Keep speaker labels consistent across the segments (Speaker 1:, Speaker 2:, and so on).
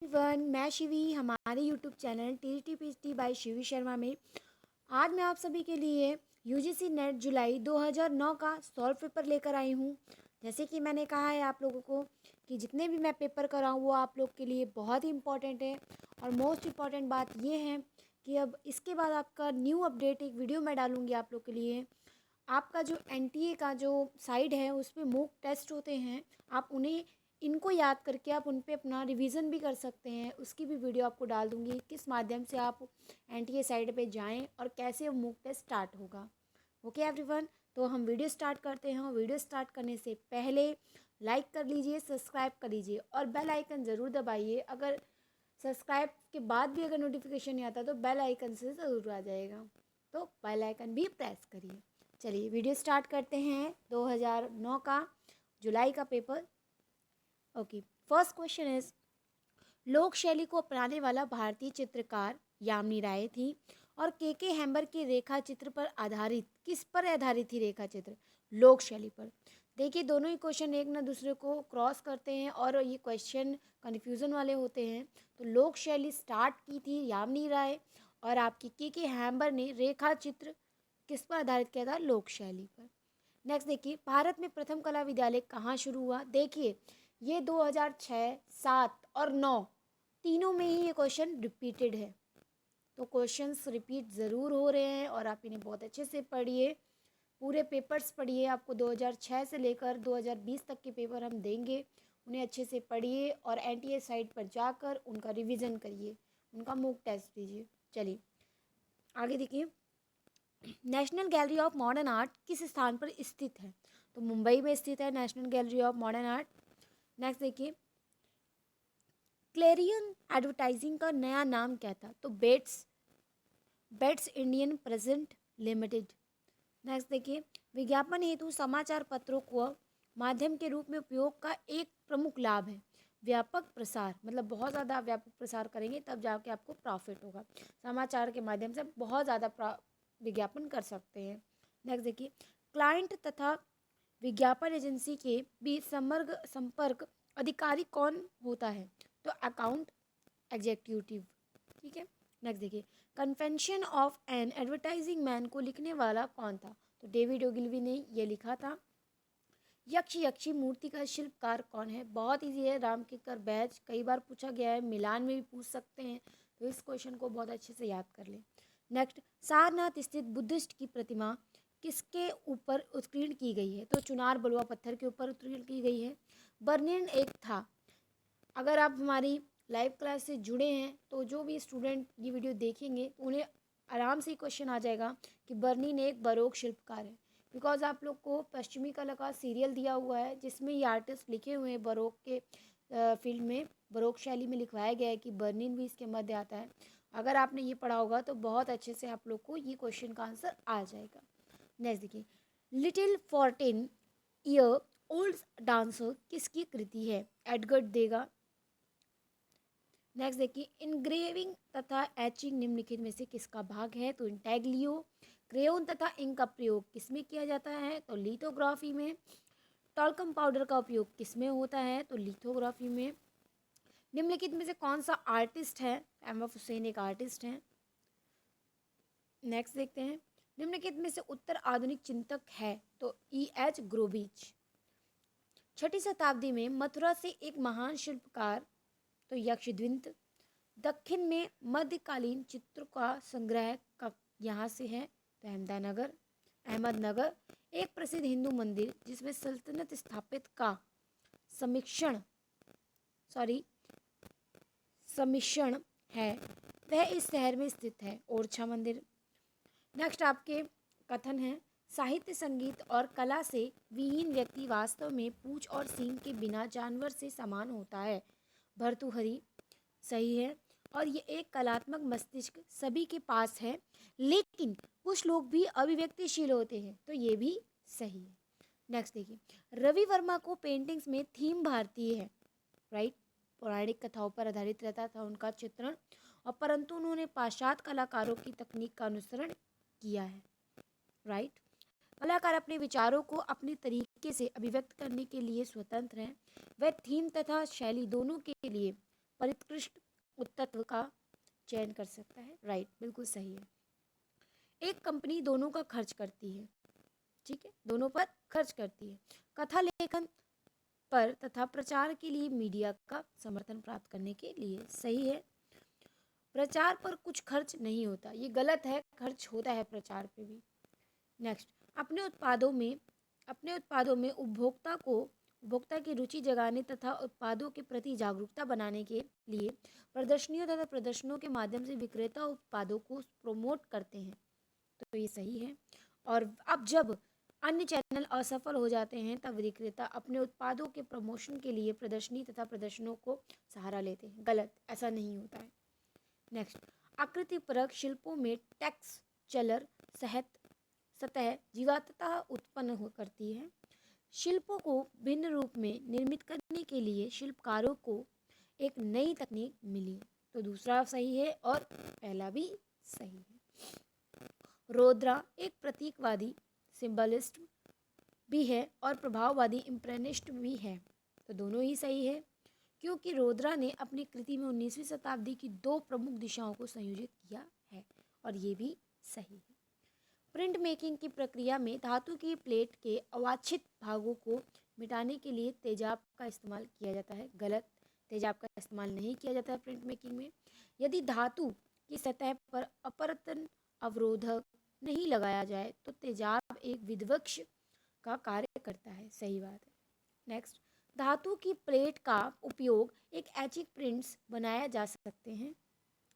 Speaker 1: Everyone, मैं शिवी हमारे YouTube channel T by Shivi Sharma में आज मैं आप सभी के लिए यूजीसी नेट जुलाई 2009 का सॉल्व पेपर लेकर आई हूँ। जैसे कि मैंने कहा है आप लोगों को कि जितने भी मैं पेपर कराऊँ वो आप लोग के लिए बहुत ही इम्पॉर्टेंट है। और मोस्ट इम्पॉर्टेंट बात ये है कि अब इसके बाद आपका न्यू अपडेट एक वीडियो मैं डालूँगी आप लोग के लिए। आपका जो एनटीए का जो साइड है उस पर मॉक टेस्ट होते हैं, आप उन्हें इनको याद करके आप उन पे अपना रिवीजन भी कर सकते हैं। उसकी भी वीडियो आपको डाल दूंगी किस माध्यम से आप एनटीए साइट पे जाएं और कैसे मॉक टेस्ट स्टार्ट होगा। ओके एवरीवन, तो हम वीडियो स्टार्ट करते हैं। वीडियो स्टार्ट करने से पहले लाइक कर लीजिए, सब्सक्राइब कर लीजिए और बेल आइकन ज़रूर दबाइए। अगर सब्सक्राइब के बाद भी अगर नोटिफिकेशन नहीं आता तो बेल आइकन से ज़रूर आ जाएगा, तो बेल आइकन भी प्रेस करिए। चलिए वीडियो स्टार्ट करते हैं। 2009 का जुलाई का paper. Okay, first question is, लोक शैली को अपनाने वाला भारतीय चित्रकार यामिनी राय थी और के हेम्बर के रेखा चित्र पर आधारित, किस पर आधारित थी रेखा चित्र? लोक शैली पर। देखिए दोनों ही क्वेश्चन एक ना दूसरे को क्रॉस करते हैं और ये क्वेश्चन कन्फ्यूज़न वाले होते हैं। तो लोक शैली स्टार्ट की थी यामिनी राय और आपकी के हेम्बर ने रेखा चित्र किस पर आधारित किया था? लोक शैली पर। नेक्स्ट देखिए, भारत में प्रथम कला विद्यालय कहाँ शुरू हुआ? देखिए ये 2006, 7 और 9 तीनों में ही ये क्वेश्चन रिपीटेड है, तो क्वेश्चंस रिपीट ज़रूर हो रहे हैं और आप इन्हें बहुत अच्छे से पढ़िए। पूरे पेपर्स पढ़िए, आपको 2006 से लेकर 2020 तक के पेपर हम देंगे, उन्हें अच्छे से पढ़िए और एनटीए साइट पर जाकर उनका रिवीजन करिए, उनका मॉक टेस्ट दीजिए। चलिए आगे देखिए, national Gallery of Modern art किस स्थान पर स्थित है? तो मुंबई में स्थित है National Gallery of Modern Art. Next देखिए, क्लेरियन एडवर्टाइजिंग का नया नाम क्या था? तो Bates Indian present limited. Next देखिए, विज्ञापन हेतु समाचार पत्रों को माध्यम के रूप में उपयोग का एक प्रमुख लाभ है व्यापक प्रसार, मतलब बहुत ज़्यादा व्यापक प्रसार करेंगे तब जाके आपको प्रॉफिट होगा। समाचार के माध्यम से बहुत ज़्यादा विज्ञापन कर सकते हैं। नेक्स्ट देखिए, क्लाइंट तथा विज्ञापन एजेंसी के बीच संपर्क अधिकारी कौन होता है? तो अकाउंट एग्जीक्यूटिव। ठीक है। नेक्स्ट देखिए, convention of N advertising man को लिखने वाला कौन था? तो डेविड ओगिलवी ने ये लिखा था। यक्षी मूर्ति का शिल्पकार कौन है? बहुत ईजी है, रामकिंकर बैज, कई बार पूछा गया है, मिलान में भी पूछ सकते हैं, तो इस क्वेश्चन को बहुत अच्छे से याद कर लें। नेक्स्ट, सारनाथ स्थित बुद्धिस्ट की प्रतिमा किसके ऊपर उत्कीर्ण की गई है? तो चुनार बलुआ पत्थर के ऊपर उत्कीर्ण की गई है। बर्निन एक था, अगर आप हमारी लाइव क्लास से जुड़े हैं तो जो भी स्टूडेंट ये वीडियो देखेंगे तो उन्हें आराम से क्वेश्चन आ जाएगा कि बर्निन एक बरोक शिल्पकार है, बिकॉज आप लोग को पश्चिमी कला का सीरियल दिया हुआ है जिसमें ये आर्टिस्ट लिखे हुए हैं बरोक के फील्ड में, बरोक शैली में लिखवाया गया है कि बर्निन भी इसके मध्य आता है। अगर आपने ये पढ़ा होगा तो बहुत अच्छे से आप लोग को ये क्वेश्चन का आंसर आ जाएगा। नेक्स्ट देखिए, लिटिल 14 ईयर ओल्ड डांसर किसकी कृति है? एडगर्ड देगा। नेक्स्ट देखिए, इनग्रेविंग तथा एचिंग निम्नलिखित में से किसका भाग है? तो इंटेग्लियो। क्रेयोन तथा इंक का प्रयोग किसमें किया जाता है? तो लिथोग्राफी में। टॉल्कम पाउडर का उपयोग किसमें होता है? तो लिथोग्राफी में। निम्नलिखित में से कौन सा आर्टिस्ट है? एमएफ हुसैन एक आर्टिस्ट हैं। नेक्स्ट देखते हैं, निम्नलिखित में से उत्तर आधुनिक चिंतक है? तो EH ग्रोविच। 6वीं शताब्दी में मथुरा से एक महान शिल्पकार, तो यक्षद्विंत। दक्षिण में मध्यकालीन चित्रों का संग्रह का यहाँ से है, तो अहमदनगर। एक प्रसिद्ध हिंदू मंदिर जिसमें सल्तनत स्थापित का समिश्रण है वह इस शहर में स्थित है, ओरछा मंदिर। नेक्स्ट आपके कथन है, साहित्य, संगीत और कला से विहीन व्यक्ति वास्तव में पूंछ और सींग के बिना जानवर से समान होता है। भर्तृहरि सही है। और ये एक कलात्मक मस्तिष्क सभी के पास है, लेकिन कुछ लोग भी अभिव्यक्तिशील होते हैं, तो ये भी सही है। नेक्स्ट देखिए, रवि वर्मा को पेंटिंग्स में थीम भारतीय है, राइट। पौराणिक कथाओं पर आधारित रहता था उनका चित्रण, और परंतु उन्होंने पाश्चात्य कलाकारों की तकनीक का अनुसरण किया है, राइट। कलाकार अपने विचारों को अपने तरीके से अभिव्यक्त करने के लिए स्वतंत्र हैं। वह थीम तथा शैली दोनों के लिए परिष्कृत उत्तत्व का चयन कर सकता है। राइट, बिल्कुल सही है। एक कंपनी दोनों का खर्च करती है, ठीक है, दोनों पर खर्च करती है, कथा लेखन पर तथा प्रचार के लिए मीडिया का समर्थन प्राप्त करने के लिए। सही है, प्रचार पर कुछ खर्च नहीं होता, ये गलत है, खर्च होता है प्रचार पे भी। नेक्स्ट, अपने उत्पादों में उपभोक्ता की रुचि जगाने तथा उत्पादों के प्रति जागरूकता बनाने के लिए प्रदर्शनियों तथा प्रदर्शनों के माध्यम से विक्रेता उत्पादों को प्रमोट करते हैं, तो ये सही है। और अब जब अन्य चैनल असफल हो जाते हैं तब विक्रेता अपने उत्पादों के प्रमोशन के लिए प्रदर्शनी तथा प्रदर्शनों को सहारा लेते हैं। गलत, ऐसा नहीं होता है। नेक्स्ट, आकृतिपरक शिल्पों में टेक्सचर सतह जीवंतता उत्पन्न करती है। शिल्पों को भिन्न रूप में निर्मित करने के लिए शिल्पकारों को एक नई तकनीक मिली, तो दूसरा सही है और पहला भी सही है। रोद्रा एक प्रतीकवादी सिंबलिस्ट भी है और प्रभाववादी इम्प्रेनिस्ट भी है, तो दोनों ही सही है, क्योंकि रोद्रा ने अपनी कृति में 19वीं शताब्दी की दो प्रमुख दिशाओं को संयोजित किया है, और ये भी सही है। प्रिंट मेकिंग की प्रक्रिया में धातु की प्लेट के अवांछित भागों को मिटाने के लिए तेजाब का इस्तेमाल किया जाता है। गलत, तेजाब का इस्तेमाल नहीं किया जाता है प्रिंट मेकिंग में। यदि धातु की सतह पर अपवर्तन अवरोधक नहीं लगाया जाए तो तेजाब एक विध्वंस का कार्य करता है। सही बात है। नेक्स्ट, धातु की प्लेट का उपयोग एक एचिंग प्रिंट्स बनाया जा सकते हैं।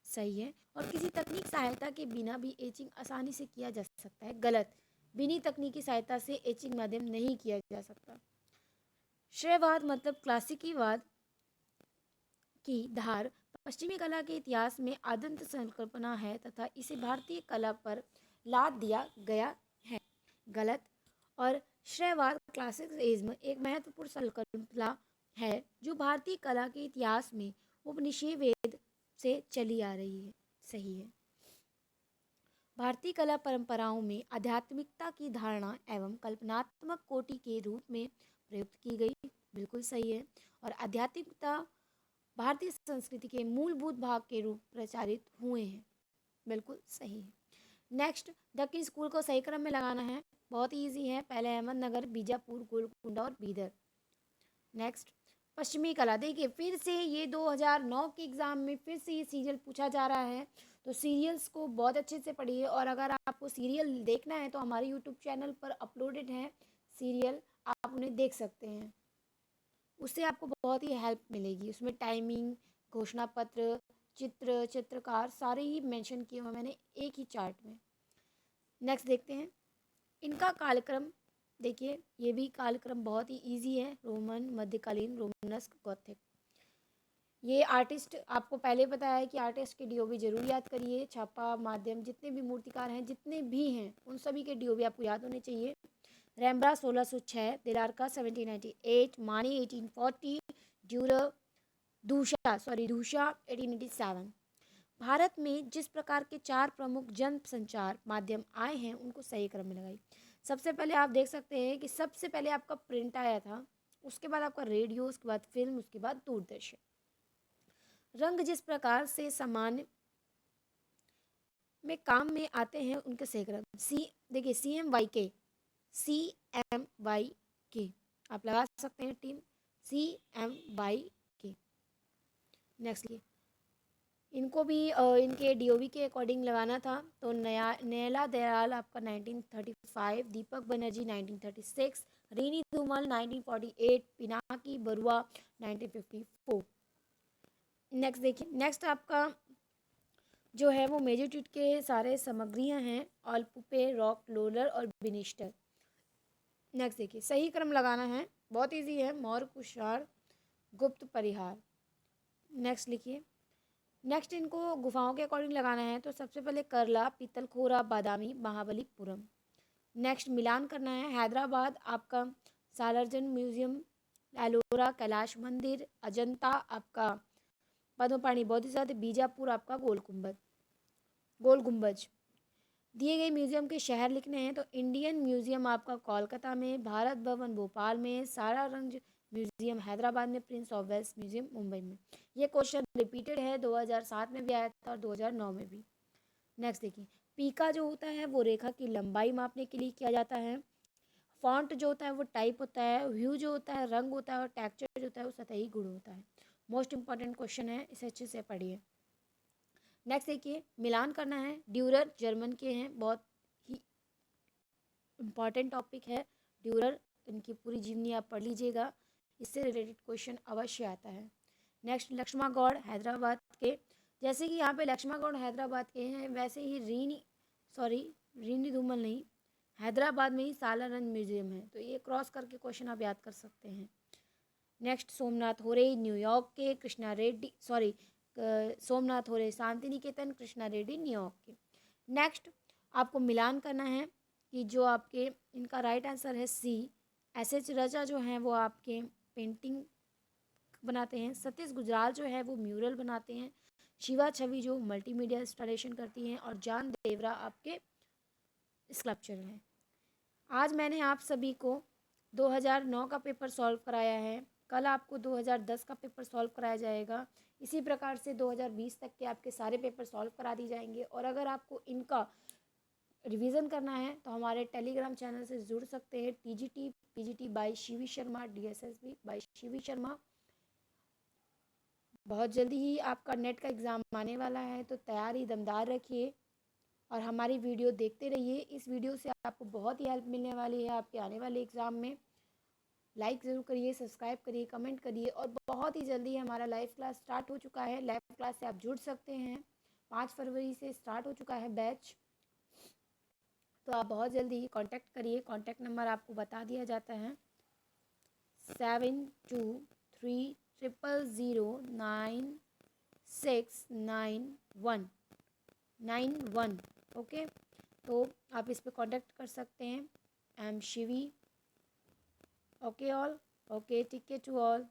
Speaker 1: सही है, और किसी तकनीक सहायता के बिना भी एचिंग आसानी से किया जा सकता है। गलत, बिना तकनीकी सहायता से एचिंग माध्यम नहीं किया जा सकता। श्रेयवाद मतलब क्लासिकीवाद की धार पश्चिमी कला के इतिहास में आद्यंत संकल्पना है तथा इसे भारतीय कला पर लाद दिया गया है। गलत, और श्रेयवाद क्लासिसिज्म एक महत्वपूर्ण संकल्पना है जो भारतीय कला के इतिहास में उपनिषद से चली आ रही है। सही है, भारतीय कला परंपराओं में आध्यात्मिकता की धारणा एवं कल्पनात्मक कोटि के रूप में प्रयुक्त की गई। बिल्कुल सही है, और आध्यात्मिकता भारतीय संस्कृति के मूलभूत भाग के रूप प्रचारित हुए हैं। बिल्कुल सही है। नेक्स्ट, दक्षिण स्कूल को सही क्रम में लगाना है, बहुत इजी है। पहले अहमदनगर, बीजापुर, गोलकुंडा और बीदर। नेक्स्ट, पश्चिमी कला। देखिए फिर से ये 2009 के एग्ज़ाम में फिर से ये सीरियल पूछा जा रहा है, तो सीरियल्स को बहुत अच्छे से पढ़िए। और अगर आपको सीरियल देखना है तो हमारे यूट्यूब चैनल पर अपलोडेड है सीरियल, आप उन्हें देख सकते हैं, उससे आपको बहुत ही हेल्प मिलेगी। उसमें टाइमिंग, घोषणा पत्र, चित्रकार सारे ही मेंशन किए हुए मैंने एक ही चार्ट में। नेक्स्ट देखते हैं इनका कालक्रम। देखिए ये भी कालक्रम बहुत ही इजी है, रोमन, मध्यकालीन, रोमनस्क, गॉथिक। ये आर्टिस्ट आपको पहले बताया है कि आर्टिस्ट के डीओबी जरूर याद करिए। छापा माध्यम जितने भी मूर्तिकार हैं, जितने भी हैं, उन सभी के डीओबी आपको याद होने चाहिए। रेम्ब्रा 1606, दिलारका 1798, मानी 1840, दूषा 1887। भारत में जिस प्रकार के 4 प्रमुख जन संचार माध्यम आए हैं उनको सही क्रम में लगाई। सबसे पहले आप देख सकते हैं कि सबसे पहले आपका प्रिंट आया था, उसके बाद आपका रेडियो, उसके बाद फिल्म, उसके बाद दूरदर्शन। रंग जिस प्रकार से सामान्य में काम में आते हैं उनके सही क्रम। देखिए CMYK आप लगा सकते हैं टीम, CMYK। नेक्स्ट इनको भी इनके डीओबी के अकॉर्डिंग लगाना था, तो नैला दयाल आपका 1935, दीपक बनर्जी 1936, रीनी धूमल 1948, पिनाकी बरुआ 1954। नेक्स्ट देखिए, नेक्स्ट आपका जो है वो मेजरट्यूड के सारे सामग्रियां हैं, ऑलपुपे, रॉक रोलर और बिनिस्टर। नेक्स्ट देखिए, सही क्रम लगाना है, बहुत इजी है। मौर्य, कुषाण, गुप्त, परिहार। नेक्स्ट लिखिए, नेक्स्ट इनको गुफाओं के अकॉर्डिंग लगाना है, तो सबसे पहले करला, पीतलखोरा, बादामी, महाबलीपुरम। नेक्स्ट मिलान करना है, हैदराबाद आपका सालारजंग म्यूजियम, एलोरा, कैलाश मंदिर, अजंता आपका पद्मपाणी बोधिसत्व, बीजापुर आपका गोल गुंबज। दिए गए म्यूजियम के शहर लिखने हैं, तो इंडियन म्यूजियम आपका कोलकाता में, भारत भवन भोपाल में, सालारजंग म्यूजियम हैदराबाद में, Prince of Wales museum Mumbai में। ये क्वेश्चन रिपीटेड है, 2007 में भी आया था और 2009 में भी। नेक्स्ट देखिए, पीका जो होता है वो रेखा की लंबाई मापने के लिए किया जाता है। फॉन्ट जो होता है वो टाइप होता है। व्यू जो होता है रंग होता है। और टेक्सचर जो होता है वो सतही गुण होता है। मोस्ट इंपॉर्टेंट क्वेश्चन है, इसे अच्छे से पढ़िए। नेक्स्ट देखिए, मिलान करना है। ड्यूरर जर्मन के हैं, बहुत ही इम्पॉर्टेंट टॉपिक है ड्यूरर, इनकी पूरी जीवनी आप पढ़ लीजिएगा, इससे रिलेटेड क्वेश्चन अवश्य आता है। नेक्स्ट, लक्ष्मा गौड़ हैदराबाद के, जैसे कि यहाँ पे लक्ष्मा गौड़ हैदराबाद के हैं, वैसे ही रीनी धूमल नहीं, हैदराबाद में ही सालारन म्यूजियम है, तो ये क्रॉस करके क्वेश्चन आप याद कर सकते हैं। नेक्स्ट, सोमनाथ होरे न्यूयॉर्क के, कृष्णा रेड्डी सोमनाथ होरे शांति निकेतन, कृष्णा रेड्डी न्यूयॉर्क के। नेक्स्ट, आपको मिलान करना है कि जो आपके इनका राइट आंसर है सी, एस.एच. रजा जो हैं वो आपके पेंटिंग बनाते हैं। सतीश गुजराल जो है वो म्यूरल बनाते हैं। शिवा छवि जो मल्टीमीडिया इंस्टॉलेशन करती हैं। और जान देवरा आपके स्कल्पचर हैं। आज मैंने आप सभी को 2009 का पेपर सॉल्व कराया है। कल आपको 2010 का पेपर सॉल्व कराया जाएगा। इसी प्रकार से 2020 तक के आपके सारे पेपर सॉल्व करा दिए जाएंगे। और अगर आपको इनका रिवीजन करना है तो हमारे टेलीग्राम चैनल से जुड़ सकते हैं। PGT by Shivi Sharma, DSSB by Shivi Sharma. बहुत जल्दी ही आपका नेट का एग्ज़ाम आने वाला है, तो तैयारी दमदार रखिए और हमारी वीडियो देखते रहिए। इस वीडियो से आपको बहुत ही हेल्प मिलने वाली है आपके आने वाले एग्ज़ाम में। लाइक ज़रूर करिए, सब्सक्राइब करिए, कमेंट करिए। और बहुत ही जल्दी हमारा लाइव क्लास स्टार्ट हो चुका है। लाइव क्लास से आप जुड़ सकते हैं। 5 फरवरी से स्टार्ट हो चुका है बैच, तो आप बहुत जल्दी कांटेक्ट करिए। कांटेक्ट नंबर आपको बता दिया जाता है 7233096991। ओके, तो आप इस पे कांटेक्ट कर सकते हैं। I am Shivi. Okay all, okay, take care to all.